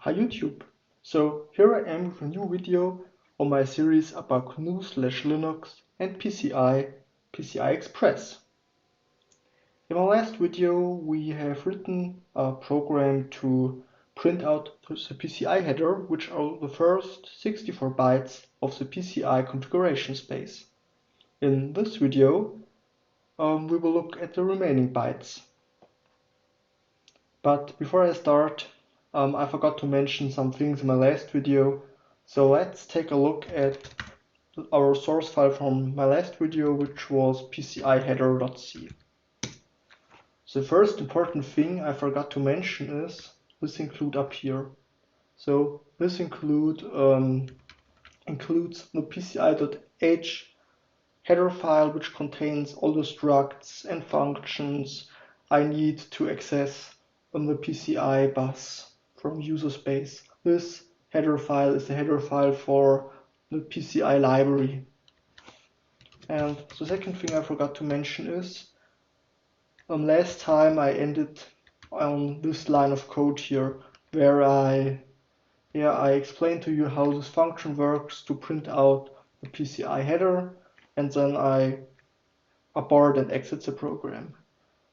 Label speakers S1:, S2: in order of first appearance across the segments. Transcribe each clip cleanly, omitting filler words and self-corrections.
S1: Hi YouTube! So here I am with a new video on my series about GNU/Linux and PCI Express. In my last video we have written a program to print out the PCI header, which are the first 64 bytes of the PCI configuration space. In this video we will look at the remaining bytes. But before I start, I forgot to mention some things in my last video, so let's take a look at our source file from my last video, which was pciheader.c. The first important thing I forgot to mention is this include up here. So this includes the pci.h header file, which contains all the structs and functions I need to access on the PCI bus from user space. This header file is the header file for the PCI library. And the second thing I forgot to mention is last time I ended on this line of code here, where I explained to you how this function works to print out the PCI header, and then I abort and exit the program.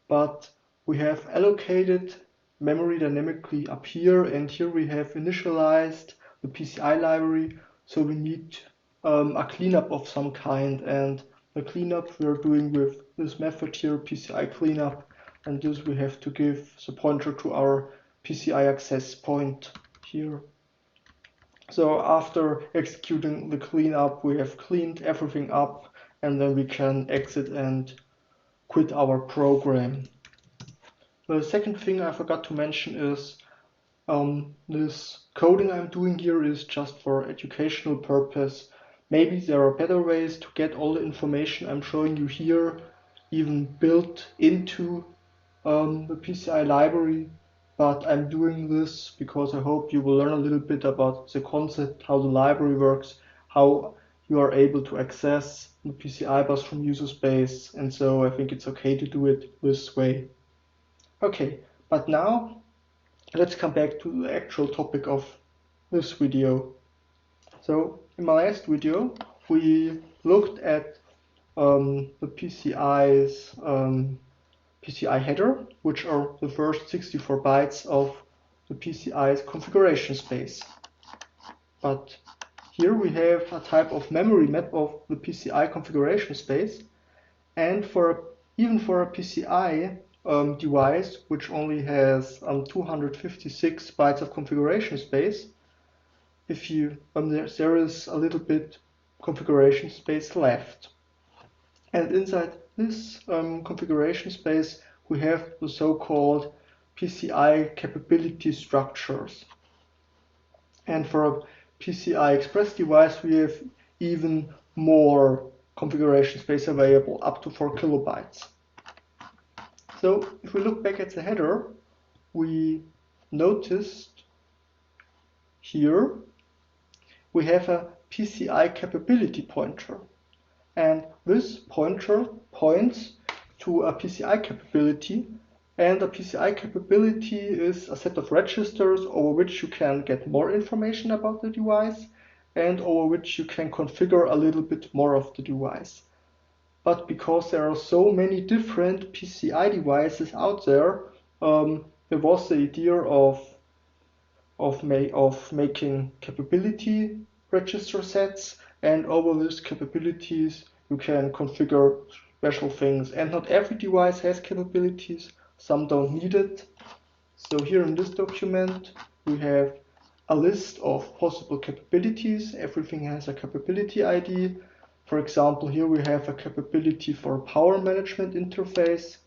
S1: But we have allocated memory dynamically up here, and here we have initialized the PCI library, so we need a cleanup of some kind, and the cleanup we are doing with this method here, PCI cleanup, and this we have to give the pointer to our PCI access point here. So after executing the cleanup, we have cleaned everything up, and then we can exit and quit our program. The second thing I forgot to mention is this coding I'm doing here is just for educational purpose. Maybe there are better ways to get all the information I'm showing you here even built into the PCI library, but I'm doing this because I hope you will learn a little bit about the concept, how the library works, how you are able to access the PCI bus from user space, and so I think it's okay to do it this way. Okay, but now let's come back to the actual topic of this video. So in my last video we looked at the PCI's PCI header, which are the first 64 bytes of the PCI's configuration space. But here we have a type of memory map of the PCI configuration space, and even for a PCI device which only has 256 bytes of configuration space, if you there is a little bit configuration space left. And inside this configuration space we have the so-called PCI capability structures. And for a PCI Express device we have even more configuration space available, up to 4 kilobytes. So if we look back at the header, we noticed here we have a PCI capability pointer. And this pointer points to a PCI capability, and a PCI capability is a set of registers over which you can get more information about the device and over which you can configure a little bit more of the device. But because there are so many different PCI devices out there, there was the idea of making capability register sets, and over these capabilities you can configure special things. And not every device has capabilities, some don't need it. So here in this document we have a list of possible capabilities. Everything has a capability ID. For example, here we have a capability for a power management interface,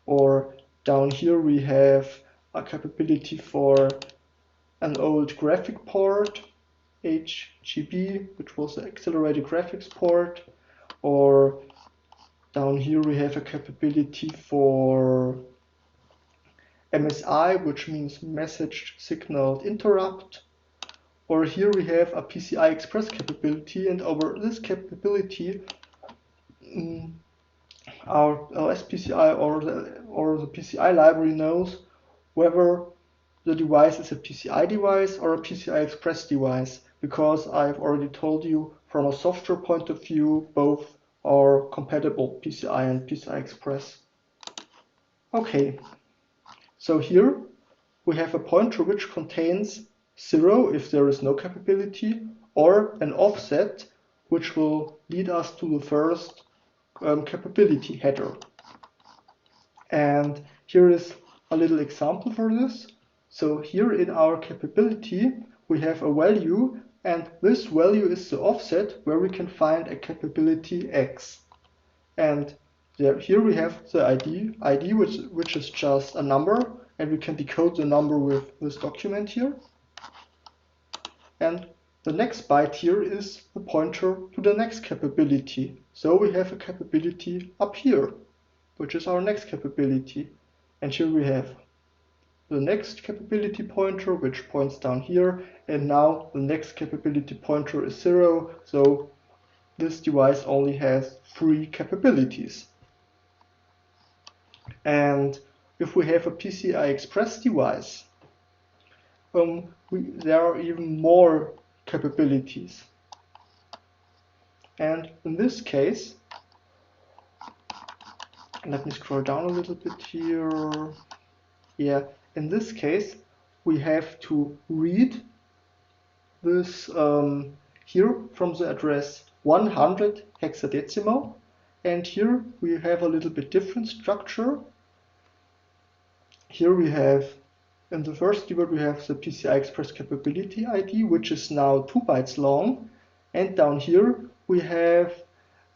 S1: or down here we have a capability for an old graphic port, HGB, which was the accelerated graphics port, or down here we have a capability for MSI, which means message signaled interrupt, or here we have a PCI Express capability, and over this capability our LSPCI or the PCI library knows whether the device is a PCI device or a PCI Express device, because I've already told you from a software point of view, both are compatible, PCI and PCI Express. Okay, so here we have a pointer which contains 0 if there is no capability, or an offset which will lead us to the first capability header. And here is a little example for this. So here in our capability we have a value, and this value is the offset where we can find a capability X. And here we have the ID which is just a number, and we can decode the number with this document here. And the next byte here is the pointer to the next capability. So we have a capability up here, which is our next capability. And here we have the next capability pointer, which points down here. And now the next capability pointer is 0. So this device only has 3 capabilities. And if we have a PCI Express device, there are even more capabilities. And in this case, let me scroll down a little bit here. Yeah, in this case, we have to read this here from the address 100 hexadecimal. And here we have a little bit different structure. Here we have, in the first keyword, we have the PCI Express capability ID, which is now 2 bytes long. And down here we have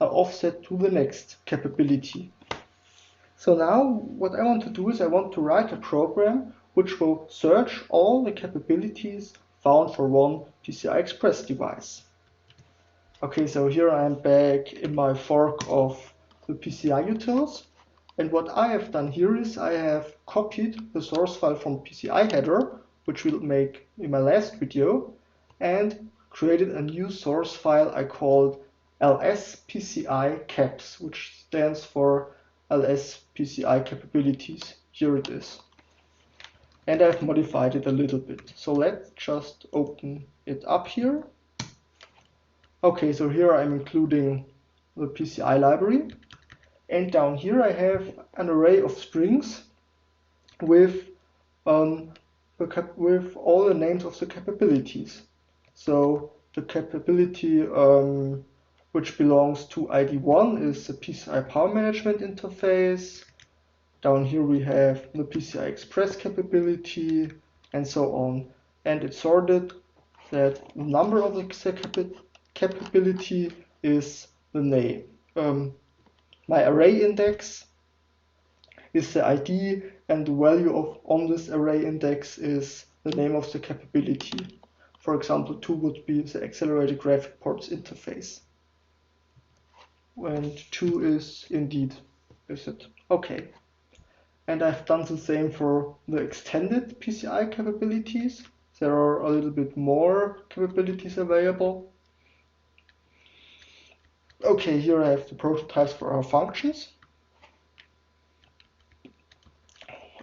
S1: an offset to the next capability. So now what I want to do is I want to write a program which will search all the capabilities found for one PCI Express device. Okay, so here I am back in my fork of the pciutils. And what I have done here is I have copied the source file from PCI header, which we'll make in my last video, and created a new source file I called ls-pci caps, which stands for ls-pci capabilities. Here it is. And I've modified it a little bit. So let's just open it up here. Okay, so here I'm including the PCI library. And down here I have an array of strings with all the names of the capabilities. So the capability which belongs to ID1 is the PCI Power Management Interface. Down here we have the PCI Express capability, and so on. And it's sorted that the number of the capability is the name. My array index is the ID, and the value on this array index is the name of the capability. For example, 2 would be the accelerated graphic ports interface. And 2 is indeed it. Okay. And I've done the same for the extended PCI capabilities. There are a little bit more capabilities available. Okay, here I have the prototypes for our functions.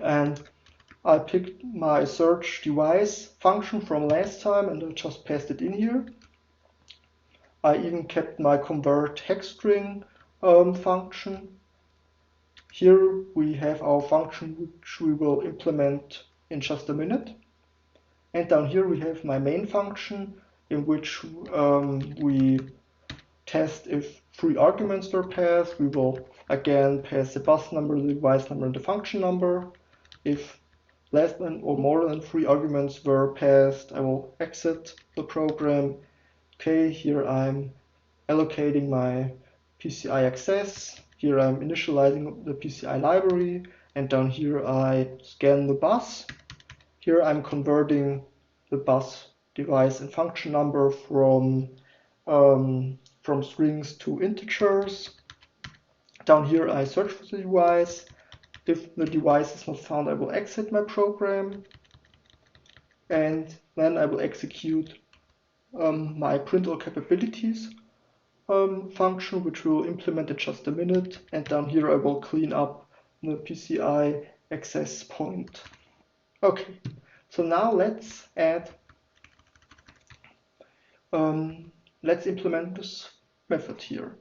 S1: And I picked my search device function from last time and I just passed it in here. I even kept my convert hex string function. Here we have our function which we will implement in just a minute. And down here we have my main function in which we test if 3 arguments were passed. We will again pass the bus number, the device number, and the function number. If less than or more than 3 arguments were passed, I will exit the program. Okay, here I'm allocating my PCI access. Here I'm initializing the PCI library, and down here I scan the bus. Here I'm converting the bus device and function number from strings to integers. Down here I search for the device. If the device is not found, I will exit my program, and then I will execute my print all capabilities function, which we will implement in just a minute. And down here I will clean up the PCI access point. Okay, So now let's implement this method here.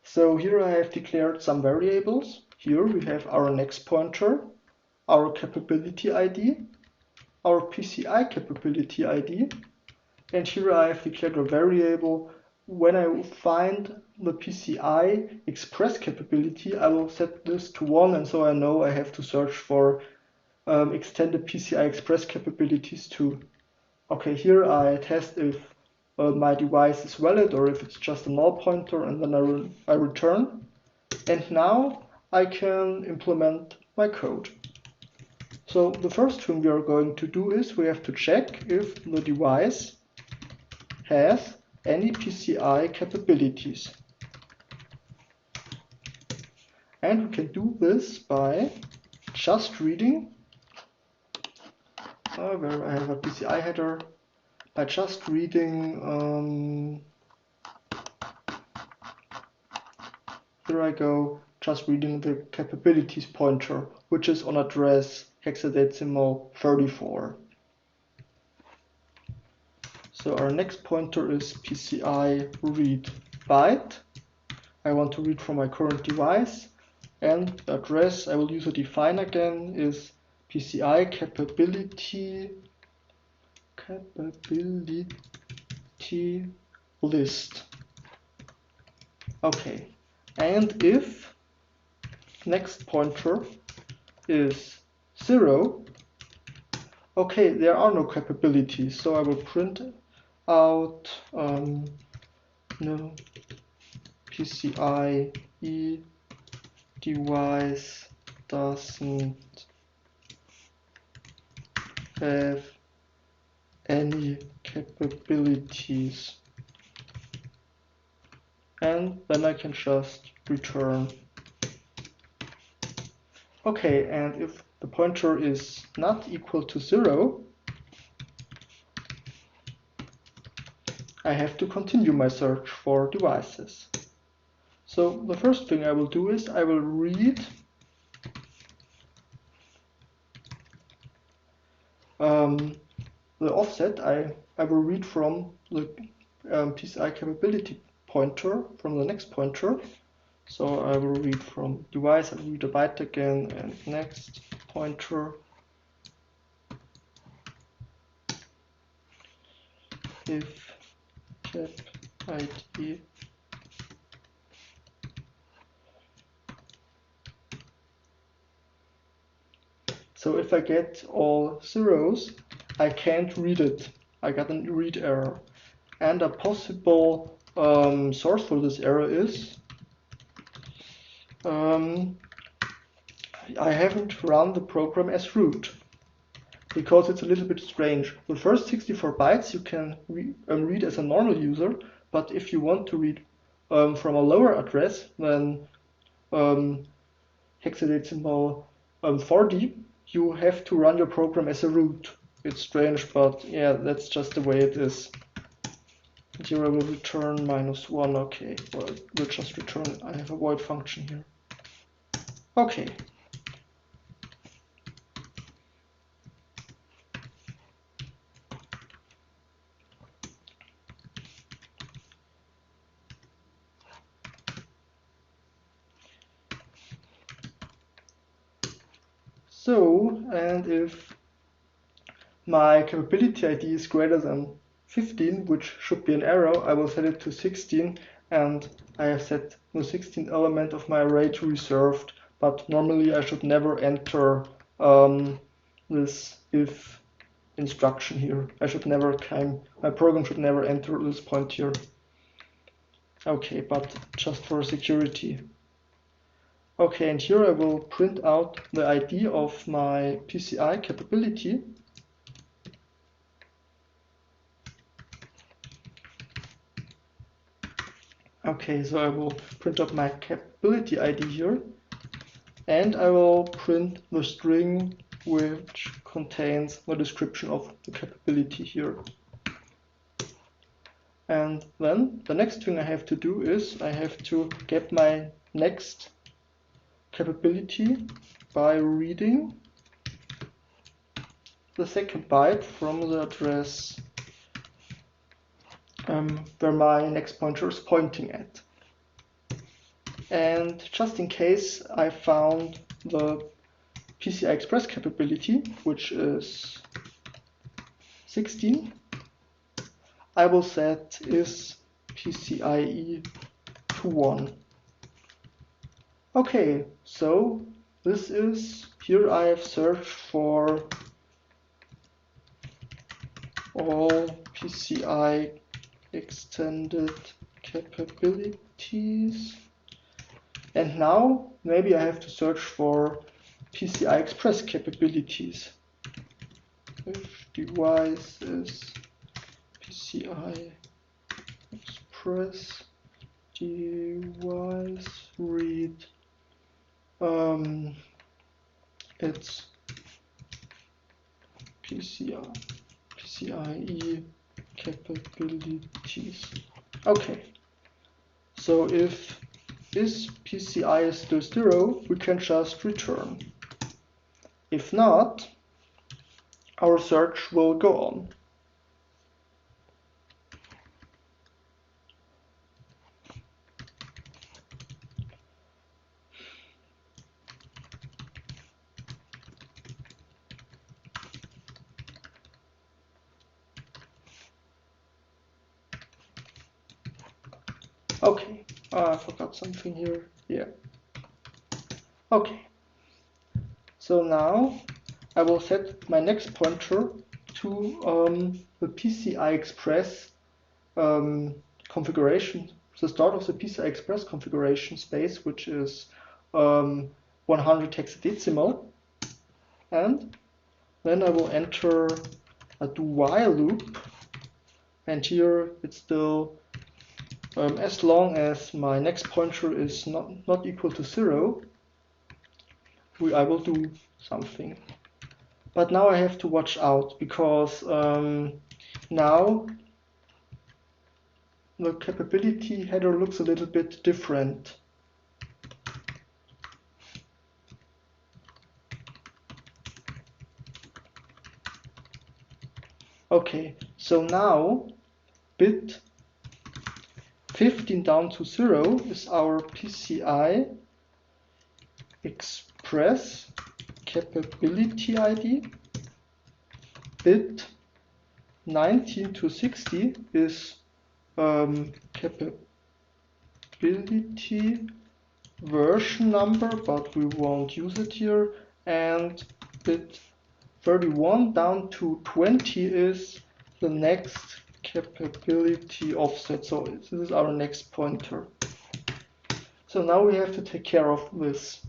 S1: So here I have declared some variables. Here we have our next pointer, our capability ID, our PCI capability ID, and here I have declared a variable. When I find the PCI Express capability, I will set this to 1, and so I know I have to search for extended PCI Express capabilities too. Okay, here I test if my device is valid or if it's just a null pointer, and then I return. And now I can implement my code. So the first thing we are going to do is we have to check if the device has any PCI capabilities. And we can do this by just reading, where I have a PCI header, by just reading, here I go, just reading the capabilities pointer, which is on address hexadecimal 34. So our next pointer is PCI read byte. I want to read from my current device, and the address I will use a define again is PCI capability list. Okay, and if next pointer is 0, okay, there are no capabilities, so I will print out no PCI device doesn't have any capabilities, and then I can just return. Okay, and if the pointer is not equal to 0, I have to continue my search for devices. So the first thing I will do is I will read the offset. I will read from the PCI capability pointer from the next pointer. So I will read from device, I will read a byte again, and next pointer if cap ID so if I get all zeros, I can't read it. I got a read error. And a possible source for this error is I haven't run the program as root, because it's a little bit strange. The first 64 bytes you can read as a normal user, but if you want to read from a lower address than hexadecimal 40, you have to run your program as a root. It's strange, but yeah, that's just the way it is. And here I will return -1. Okay, well, we'll just return. I have a void function here. Okay. So, and if my capability ID is greater than 15, which should be an error, I will set it to 16, and I have set the 16th element of my array to reserved, but normally I should never enter this if instruction here. My program should never enter this point here. Okay, but just for security. Okay, and here I will print out the ID of my PCI capability. Okay, so I will print up my capability ID here, and I will print the string which contains the description of the capability here. And then the next thing I have to do is I have to get my next capability by reading the second byte from the address where my next pointer is pointing at. And just in case I found the PCI Express capability, which is 16, I will set is PCIe to 1. Okay, so this is, here I have searched for all PCI extended capabilities. And now maybe I have to search for PCI Express capabilities. If device is PCI Express device read, it's PCIe capabilities. Okay, so if is PCI is still 0, we can just return. If not, our search will go on. Okay, I forgot something here. Yeah. Okay. So now I will set my next pointer to the PCI Express configuration, the start of the PCI Express configuration space, which is 100 hexadecimal. And then I will enter a do while loop. And here it's still as long as my next pointer is not equal to 0, I will do something. But now I have to watch out, because now the capability header looks a little bit different. Okay, so now bit 15 down to 0 is our PCI Express capability ID. Bit 19 to 60 is capability version number, but we won't use it here. And bit 31 down to 20 is the next capability offset. So this is our next pointer. So now we have to take care of this.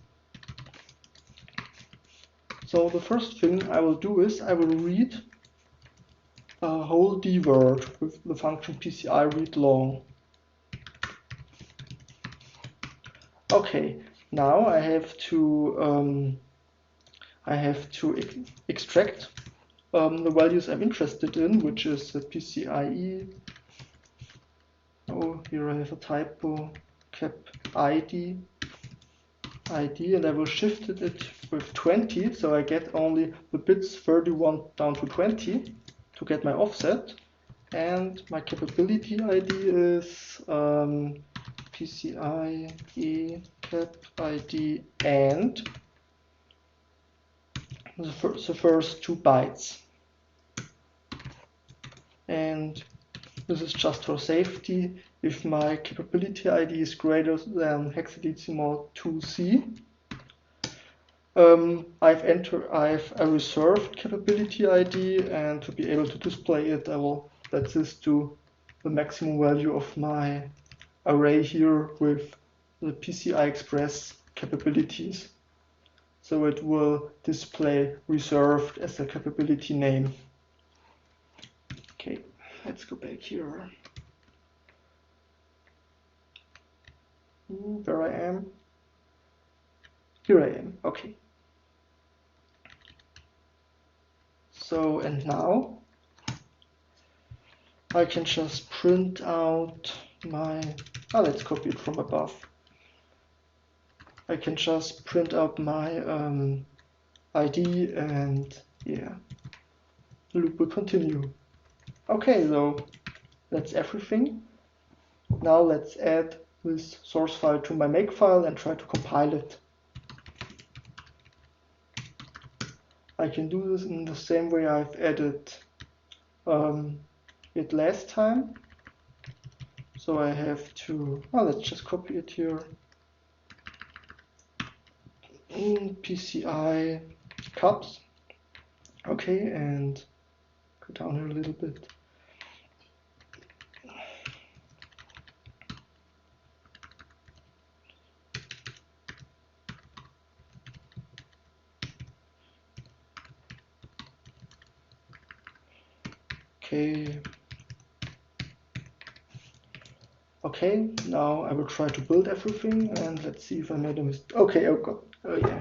S1: So the first thing I will do is I will read a whole D word with the function PCI read long. Okay, now I have to extract the values I'm interested in, which is the PCIe. Oh, here I have a typo. Cap ID, and I will shift it with 20, so I get only the bits 31 down to 20 to get my offset. And my capability ID is PCIe cap ID and the first 2 bytes. And this is just for safety. If my capability ID is greater than hexadecimal 2C, I've a reserved capability ID, and to be able to display it, I will set this to the maximum value of my array here with the PCI Express capabilities. So it will display reserved as a capability name. Okay, let's go back here. Where I am. Here I am. Okay. So, and now I can just print out my, let's copy it from above. I can just print out my ID and yeah, the loop will continue. Okay, so that's everything. Now let's add this source file to my makefile and try to compile it. I can do this in the same way I've added it last time. So I have to, let's just copy it here. In PCI cups. Okay, and go down here a little bit. Okay. Okay, now I will try to build everything and let's see if I made a mistake. Okay, oh yeah.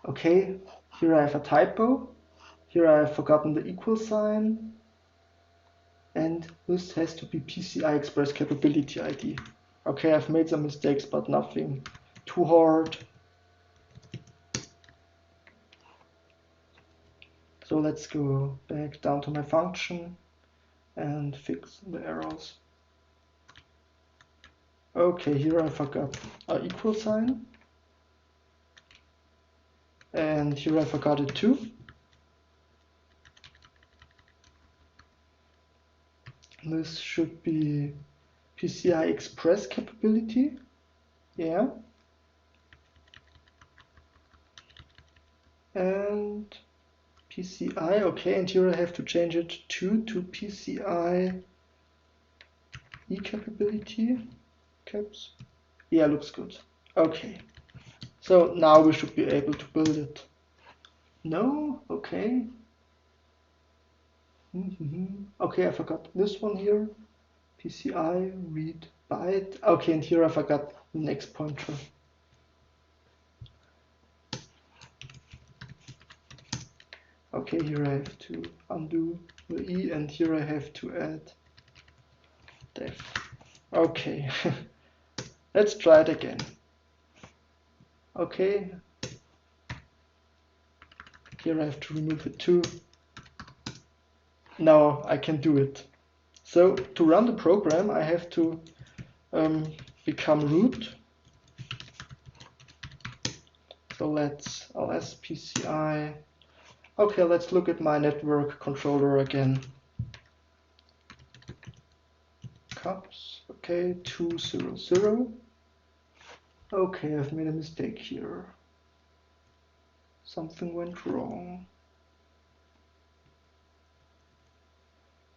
S1: Okay, here I have a typo. Here I have forgotten the equal sign. And this has to be PCI Express capability ID. Okay, I've made some mistakes, but nothing too hard. So let's go back down to my function and fix the errors. Okay, here I forgot an equal sign. And here I forgot it too. This should be PCI Express capability. Yeah. And PCI, okay, and here I have to change it to PCI E capability. Caps. Yeah, looks good. Okay. So now we should be able to build it. No? Okay. Okay, I forgot this one here. PCI read byte. Okay, and here I forgot the next pointer. Okay, here I have to undo the E and here I have to add def. Okay, let's try it again. Okay, here I have to remove it too. Now I can do it. So to run the program I have to become root. So let's ls PCI. Okay, let's look at my network controller again. Cups, okay, 200. Okay, I've made a mistake here. Something went wrong.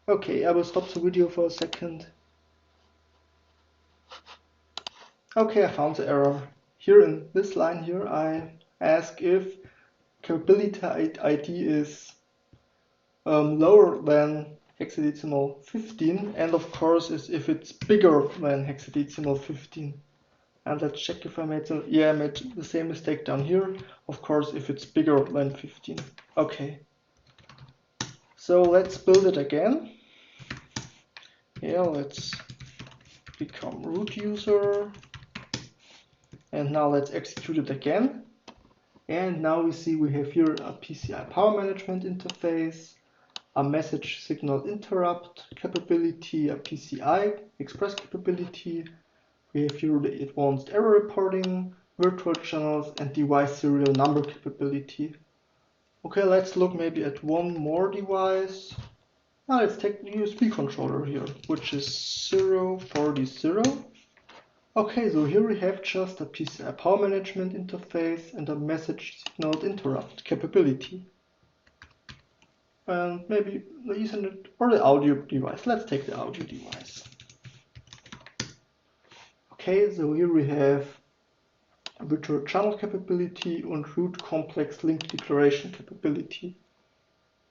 S1: Okay, I will stop the video for a second. Okay, I found the error. Here in this line here, I ask if capability ID is lower than hexadecimal 15, and of course is if it's bigger than hexadecimal 15. And let's check if I made I made the same mistake down here. Of course, if it's bigger than 15. Okay. So let's build it again. Yeah, let's become root user. And now let's execute it again. And now we see we have here a PCI power management interface, a message signal interrupt capability, a PCI Express capability. We have here the advanced error reporting, virtual channels, and device serial number capability. Okay, let's look maybe at one more device. Now let's take the USB controller here, which is 040. Okay, so here we have just a PCI power management interface and a message signal interrupt capability. And maybe the Ethernet or the audio device. Let's take the audio device. Okay, so here we have virtual channel capability and root complex link declaration capability.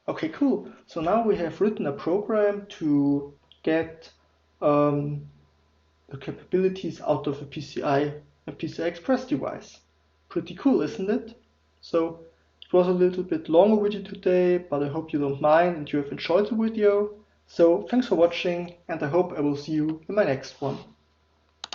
S1: Okay, cool. So now we have written a program to get the capabilities out of a PCI Express device. Pretty cool, isn't it? So it was a little bit longer video today, but I hope you don't mind and you have enjoyed the video. So thanks for watching, and I hope I will see you in my next one.